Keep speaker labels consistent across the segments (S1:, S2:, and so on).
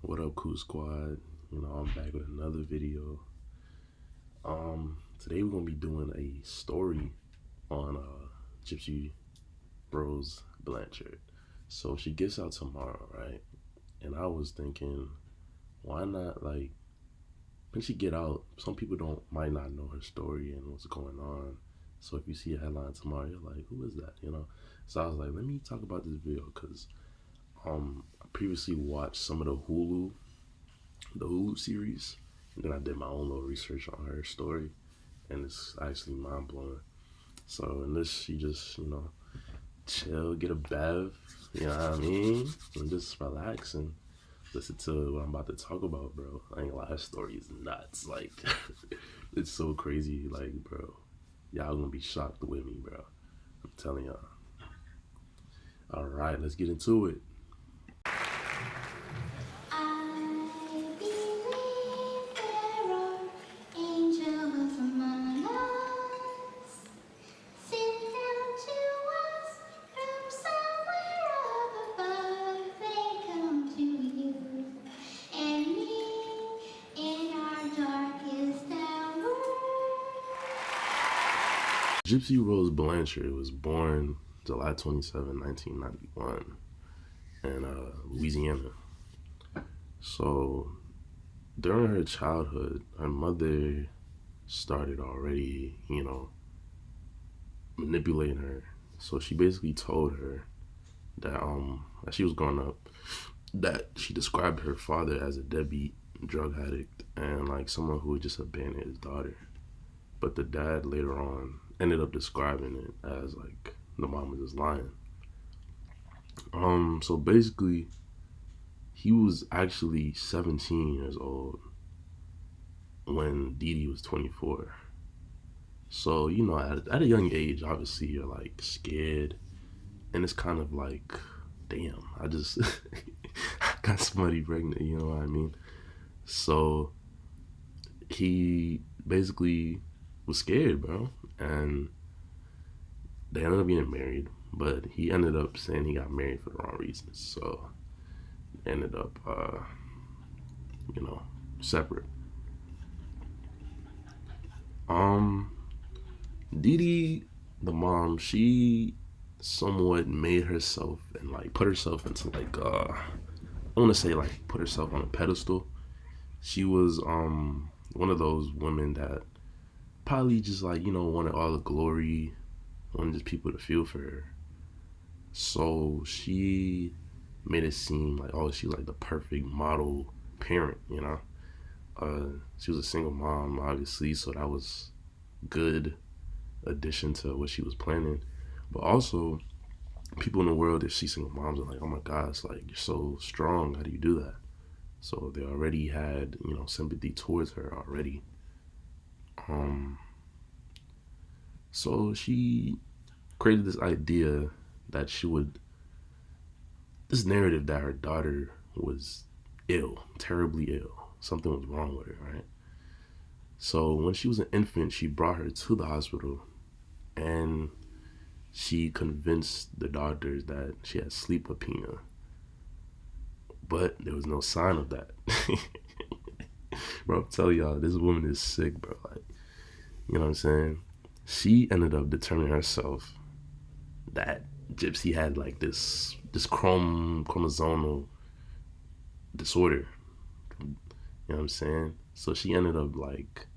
S1: What up, Cool Squad? I'm back with another video. Today we're gonna be doing a story on Gypsy Bros Blanchard. So she gets out tomorrow, right? And I was thinking, why not when she get out? Some people might not know her story and what's going on. So if you see a headline tomorrow, you're like, who is that? So I was like, let me talk about this video because I previously watched some of the Hulu series, and then I did my own little research on her story, and it's actually mind blowing. So in this, she just chill, get a bev, you know what I mean, and just relax and listen to what I'm about to talk about, bro. I ain't gonna lie, her story is nuts. Like, it's so crazy. Like, bro, y'all gonna be shocked with me, bro. I'm telling y'all. All right, let's get into it. Gypsy Rose Blanchard was born July 27, 1991 in Louisiana. So during her childhood, her mother started already, manipulating her. So she basically told her that as she was growing up, that she described her father as a deadbeat drug addict and like someone who would just abandon his daughter. But the dad later on ended up describing it as like the mom was just lying. So basically he was actually 17 years old when Dee Dee was 24. So, at a young age, obviously you're like scared, and it's kind of like, damn, I just got somebody pregnant, you know what I mean? So he basically was scared, bro, and they ended up getting married, but he ended up saying he got married for the wrong reasons. So they ended up, separate. Dee Dee, the mom, she somewhat made herself and like put herself into like I want to say like put herself on a pedestal. She was one of those women that probably just like wanted all the glory, wanted just people to feel for her. So she made it seem like, oh, she like the perfect model parent, she was a single mom, obviously, so that was good addition to what she was planning. But also, people in the world that see single moms are like, oh my gosh, like you're so strong. How do you do that? So they already had, sympathy towards her already. So she created this idea that this narrative that her daughter was ill, terribly ill. Something was wrong with her, right? So when she was an infant, she brought her to the hospital and she convinced the doctors that she had sleep apnea. But there was no sign of that. Bro, I'm telling y'all, this woman is sick, bro. Like, you know what I'm saying? She ended up determining herself that Gypsy had like this chromosomal disorder. You know what I'm saying? So she ended up like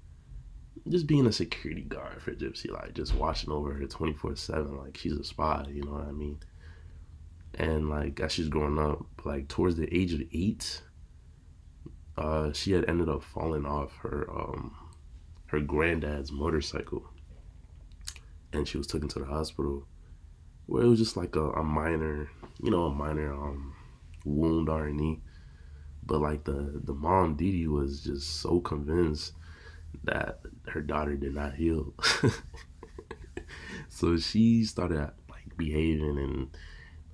S1: just being a security guard for Gypsy, like just watching over her 24/7, like she's a spy, you know what I mean? And like as she's growing up, like towards the age of 8, she had ended up falling off her granddad's motorcycle, and she was taken to the hospital where it was just like a minor, wound on her knee. But like the mom Dee Dee was just so convinced that her daughter did not heal. So she started like behaving and,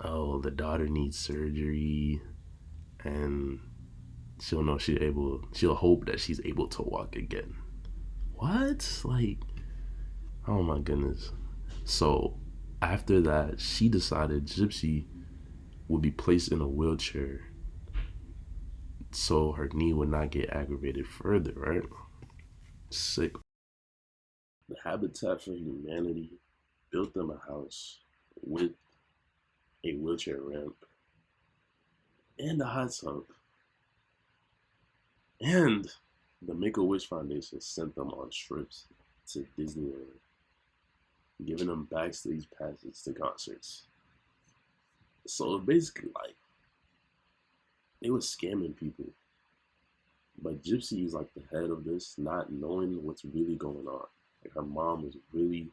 S1: oh, the daughter needs surgery and she'll hope that she's able to walk again. What? Like, oh my goodness. So after that, she decided Gypsy would be placed in a wheelchair so her knee would not get aggravated further, right? Sick. The Habitat for Humanity built them a house with a wheelchair ramp and a hot tub. And the Make a Wish Foundation sent them on trips to Disneyland, giving them backstage passes to concerts. So basically, like, they were scamming people. But Gypsy is like the head of this, not knowing what's really going on. Like, her mom was really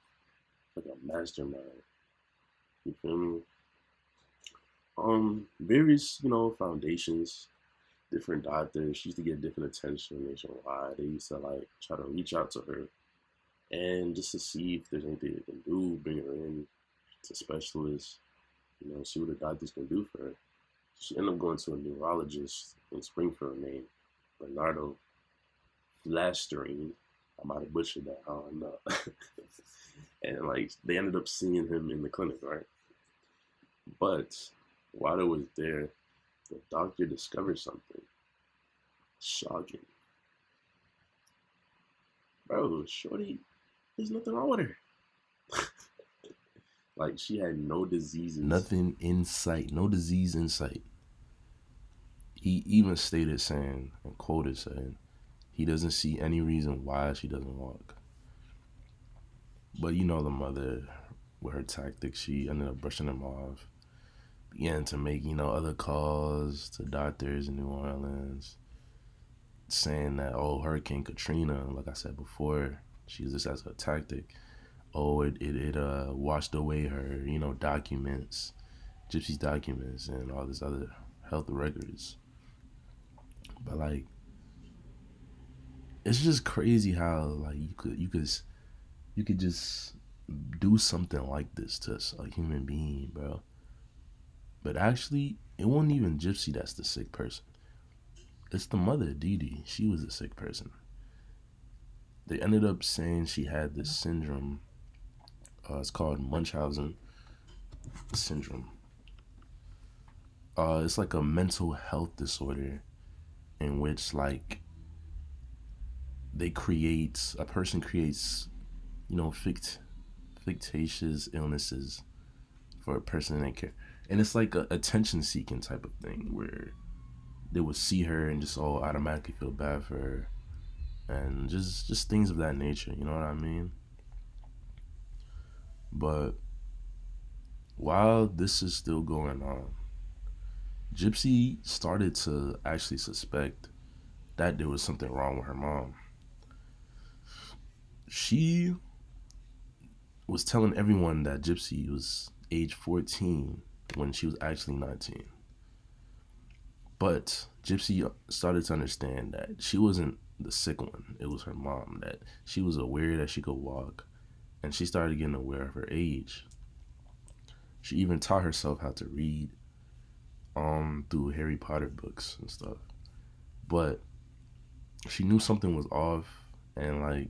S1: like a mastermind. You feel me? Various, foundations, different doctors. She used to get different attention nationwide. They used to like try to reach out to her and just to see if there's anything they can do, bring her in to specialists, see what the doctors can do for her. She ended up going to a neurologist in Springfield named Bernardo Flastering. I might have butchered that, I don't know. And like they ended up seeing him in the clinic, right? But while I was there, the doctor discovered something shocking. Bro, Shorty, there's nothing wrong with her. Like she had no diseases. Nothing in sight. No disease in sight. He even stated saying, and quoted saying, he doesn't see any reason why she doesn't walk. But the mother, with her tactics, she ended up brushing him off. Began to make, other calls to doctors in New Orleans, saying that, oh, Hurricane Katrina, like I said before, she used this as a tactic. Oh, it washed away her, documents, Gypsy's documents, and all this other health records. But like, it's just crazy how like you could just do something like this to a human being, bro. But actually, it wasn't even Gypsy that's the sick person. It's the mother, Dee Dee. She was a sick person. They ended up saying she had this syndrome. It's called Munchausen syndrome. It's like a mental health disorder in which like a person creates, fictitious illnesses for a person they care. And it's like a attention seeking type of thing where they would see her and just automatically feel bad for her and just things of that nature, you know what I mean? But while this is still going on, Gypsy started to actually suspect that there was something wrong with her mom. She was telling everyone that Gypsy was age 14 when she was actually 19. But Gypsy started to understand that she wasn't the sick one. It was her mom, that she was aware that she could walk, and she started getting aware of her age. She even taught herself how to read through Harry Potter books and stuff. But she knew something was off, and like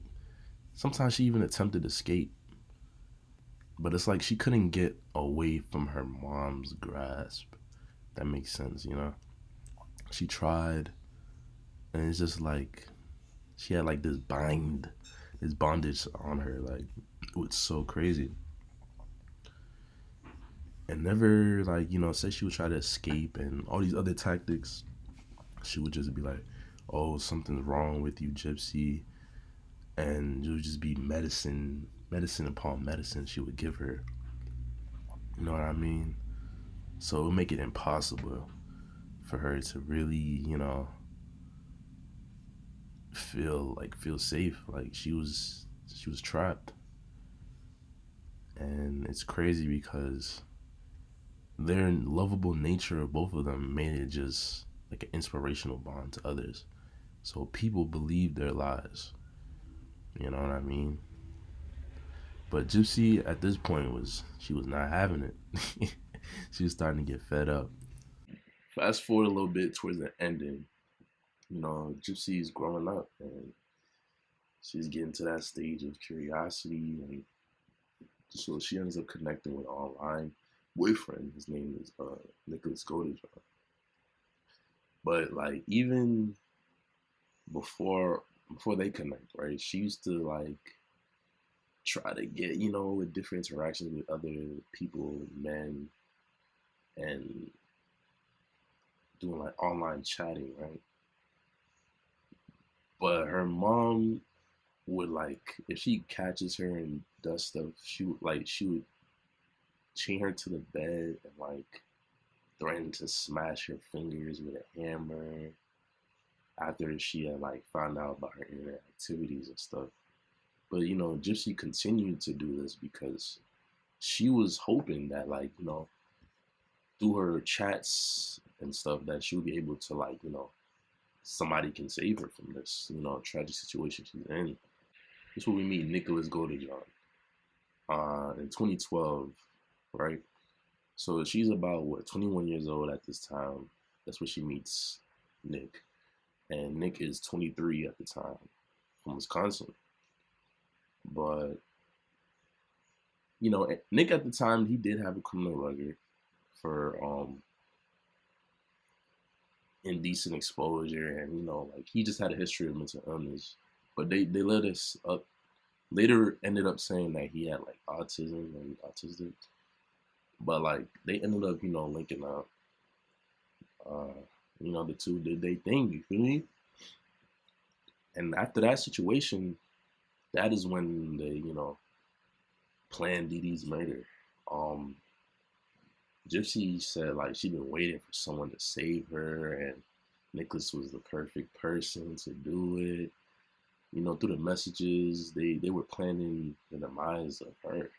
S1: sometimes she even attempted to escape. But it's like she couldn't get away from her mom's grasp. That makes sense, She tried, and it's just like she had like this bondage on her, like it was so crazy. And never like, say she would try to escape and all these other tactics, she would just be like, oh, something's wrong with you, Gypsy. And it would just be medicine upon medicine she would give her. You know what I mean? So it would make it impossible for her to really, feel safe. Like she was trapped. And it's crazy because their lovable nature of both of them made it just like an inspirational bond to others. So people believed their lies. You know what I mean? But Gypsy at this point she was not having it. She was starting to get fed up. Fast forward a little bit towards the ending, Gypsy is growing up and she's getting to that stage of curiosity, and so she ends up connecting with an online boyfriend. His name is Nicholas Goldenjohn. But like even before they connect, right? She used to like try to get, with different interactions with other people, men, and doing like online chatting, right? But her mom would like if she catches her and does stuff, she would chain her to the bed and like threaten to smash her fingers with a hammer after she had like found out about her internet activities and stuff. But Gypsy continued to do this because she was hoping that like through her chats and stuff that she would be able to like somebody can save her from this tragic situation she's in. This is where we meet Nicholas Goldenjohn in 2012, right? So she's about 21 years old at this time. That's when she meets Nick, and Nick is 23 at the time from Wisconsin. But Nick at the time he did have a criminal record for indecent exposure, and like he just had a history of mental illness. But they let us up later ended up saying that he had like autism and autistic. But like they ended up linking up. The two did they thing. You feel me? And after that situation, that is when they planned Dee Dee's murder. Gypsy said like she'd been waiting for someone to save her, and Nicholas was the perfect person to do it. Through the messages, they were planning the demise of her.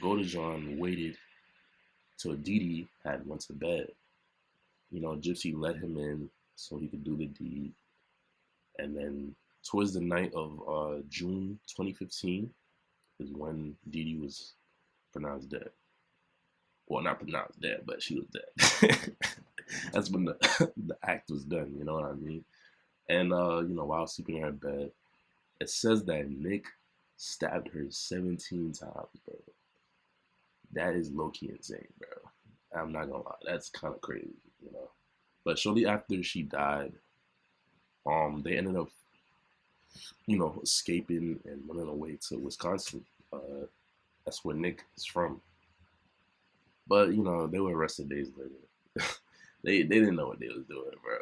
S1: Goldenjohn waited till Dee Dee had went to bed. Gypsy let him in so he could do the deed. And then towards the night of June 2015 is when Dee Dee was pronounced dead. Well, not pronounced dead, but she was dead. That's when the act was done, you know what I mean? And, while sleeping in her bed, it says that Nick stabbed her 17 times, bro. That is low-key insane, bro. I'm not gonna lie. That's kind of crazy, But shortly after she died, they ended up, escaping and running away to Wisconsin. That's where Nick is from. But, they were arrested days later. they didn't know what they was doing, bro.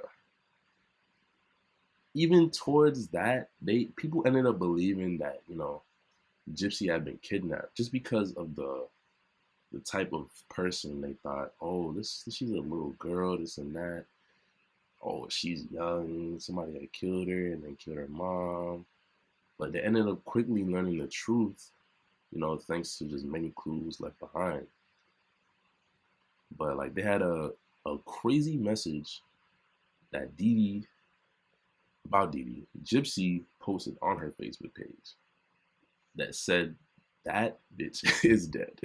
S1: Even towards that, people ended up believing that, Gypsy had been kidnapped just because of the type of person they thought, oh, she's a little girl, this and that. Oh, she's young, somebody had killed her and then killed her mom. But they ended up quickly learning the truth, thanks to just many clues left behind. But like they had a crazy message that Gypsy posted on her Facebook page that said that bitch is dead.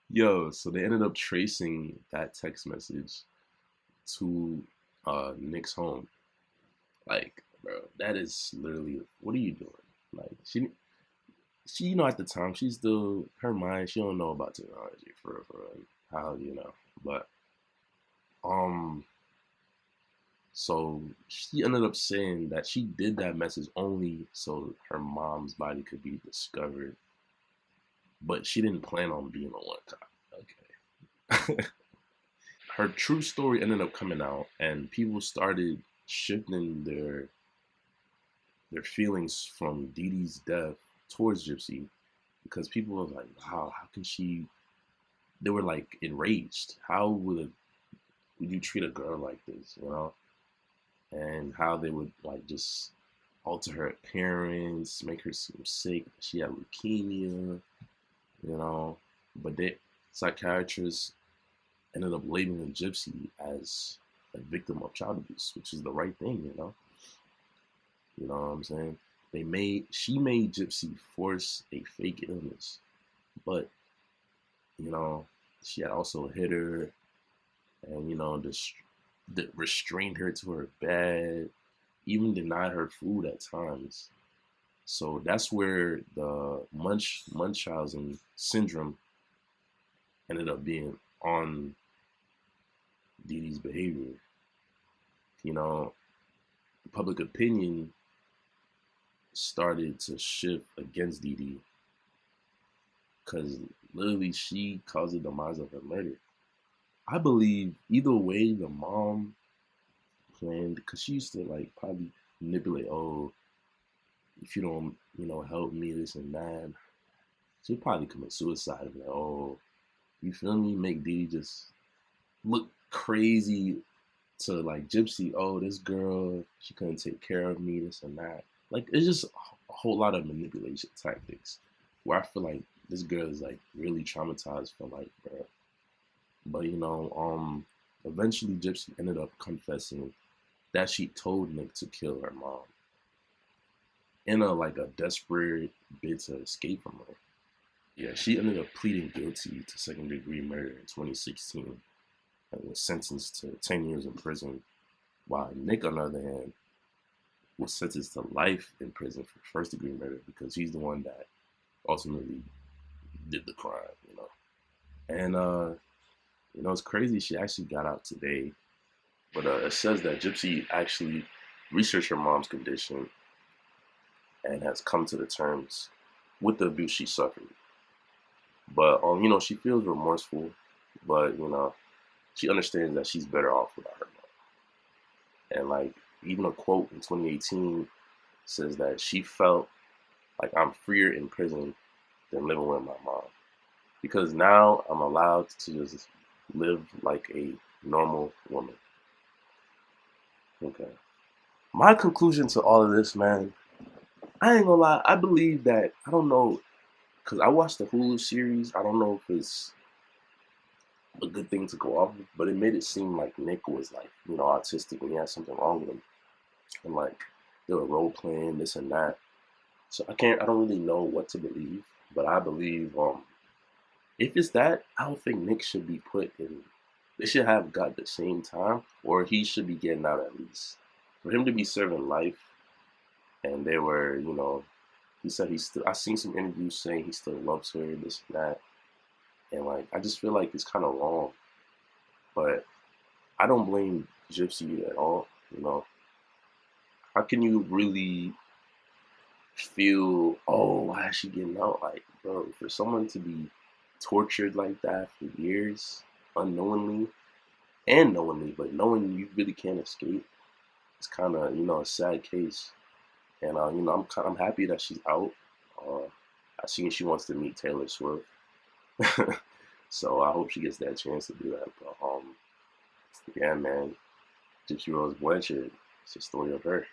S1: Yo, so they ended up tracing that text message to Nick's home. Like, bro, that is literally, what are you doing? Like, she at the time, she's still, her mind, she don't know about technology for how, but, so she ended up saying that she did that message only so her mom's body could be discovered, but she didn't plan on being a one cop. Okay. Her true story ended up coming out, and people started shifting their feelings from Dee Dee's death towards Gypsy, because people were like, wow, how can she? They were like enraged. How would you treat a girl like this, And how they would like just alter her appearance, make her seem sick. She had leukemia, But the psychiatrists ended up labeling Gypsy as a victim of child abuse, which is the right thing, You know what I'm saying? She made Gypsy force a fake illness, but she had also hit her, and just restrained her to her bed, even denied her food at times. So that's where the Munchausen syndrome ended up being on Diddy's behavior. You know, public opinion started to shift against Didi because literally she caused the demise of her murder. I believe either way the mom planned because she used to like probably manipulate, oh, if you don't, help me, this and that. She'll probably commit suicide. Like, oh, you feel me? Make Didi just look crazy to like Gypsy. Oh, this girl, she couldn't take care of me, this and that. Like, it's just a whole lot of manipulation tactics where I feel like this girl is like really traumatized for life, bro. But eventually Gypsy ended up confessing that she told Nick to kill her mom in a desperate bid to escape from her. Yeah, she ended up pleading guilty to second degree murder in 2016 and was sentenced to 10 years in prison, while Nick, on the other hand, was sentenced to life in prison for first degree murder because he's the one that ultimately did the crime. And it's crazy. She actually got out today, but it says that Gypsy actually researched her mom's condition and has come to the terms with the abuse she suffered. But she feels remorseful, but she understands that she's better off without her mom. And like even a quote in 2018 says that she felt like I'm freer in prison than living with my mom because now I'm allowed to just live like a normal woman. Okay. My conclusion to all of this, man, I ain't gonna lie. I believe that, I don't know, because I watched the Hulu series. I don't know if it's a good thing to go off of, but it made it seem like Nick was like, autistic and he had something wrong with him. And like, they were role playing this and that. So I don't really know what to believe, but I believe, if it's that, I don't think Nick should be put in, they should have got the same time, or he should be getting out at least. For him to be serving life, and they were, he said I seen some interviews saying he still loves her, this and that. And like, I just feel like it's kind of wrong. But I don't blame Gypsy at all, How can you really feel, oh, why is she getting out? Like, bro, for someone to be tortured like that for years, unknowingly and knowingly, but knowing you really can't escape, it's kind of, a sad case. And, I'm happy that she's out. I seen she wants to meet Taylor Swift. So I hope she gets that chance to do that. But, yeah, man, Gypsy Rose Blanchard, it's a story of her.